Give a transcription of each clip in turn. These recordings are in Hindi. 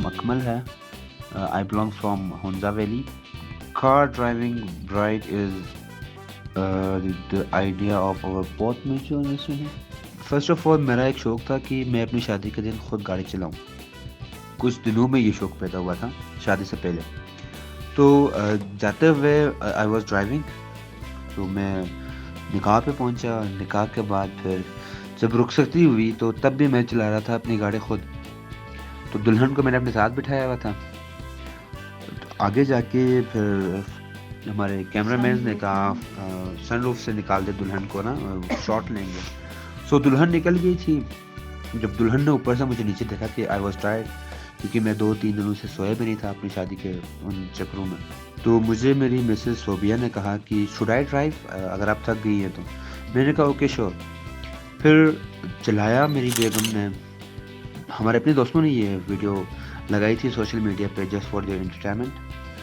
नाम अकमल है। I belong from Hunza valley. Car driving bright is the idea of our both mutual understanding. First of all मेरा एक शौक था कि मैं अपनी शादी के दिन खुद गाड़ी चलाऊं। कुछ दिनों में ये शौक पैदा हुआ था, शादी से पहले। तो जाते हुए आई वाज ड्राइविंग, तो मैं निकाह पे पहुंचा। निकाह के बाद फिर जब रुखसती हुई तो तब भी मैं चला रहा था अपनी गाड़ी खुद। तो दुल्हन को मैंने अपने साथ बिठाया हुआ था। आगे जाके फिर हमारे कैमरामैन ने कहा सनरूफ से निकाल दे दुल्हन को ना, शॉट लेंगे। सो दुल्हन निकल गई थी। जब दुल्हन ने ऊपर से मुझे नीचे देखा कि आई वॉज टायर्ड, क्योंकि मैं 2-3 दिनों से सोया भी नहीं था अपनी शादी के उन चक्रों में। तो मुझे मेरी मिसेस सोबिया ने कहा कि शुड आई ड्राइव, अगर आप थक गई हैं तो। मैंने कहा ओके श्योर। फिर चलाया मेरी बेगम ने। हमारे अपने दोस्तों ने ये वीडियो लगाई थी सोशल मीडिया पे just for their entertainment.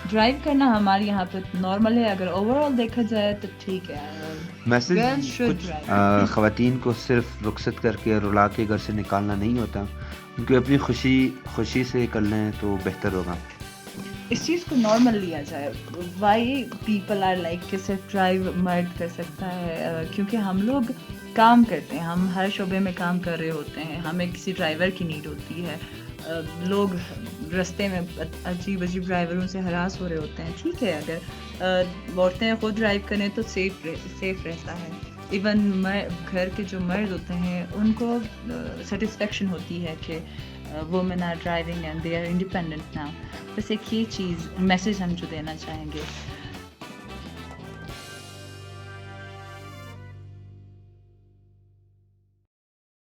Drive करना हमारे यहाँ पे नॉर्मल है, अगर ओवरऑल देखा जाए तो ठीक है। मैसेज गर्ल्स शुड कुछ ड्राइव। ख़वातीन को सिर्फ रुखसत करके रुला के घर से निकालना नहीं होता, उनकी अपनी खुशी से कर लें तो बेहतर होगा। इस चीज़ को नॉर्मल लिया जाए। वाई पीपल आर लाइक कि सिर्फ ड्राइव मर्द कर सकता है, क्योंकि हम लोग काम करते हैं, हम हर शोबे में काम कर रहे होते हैं, हमें किसी ड्राइवर की नीड होती है। लोग रास्ते में अजीब अजीब ड्राइवरों से हरास हो रहे होते हैं। ठीक है, अगर औरतें खुद ड्राइव करें तो सेफ रहता है। इवन घर के जो मर्द होते हैं उनको सेटिस्फेक्शन होती है कि women are driving and they are independent now. बस एक ये चीज़ मैसेज हम जो देना चाहेंगे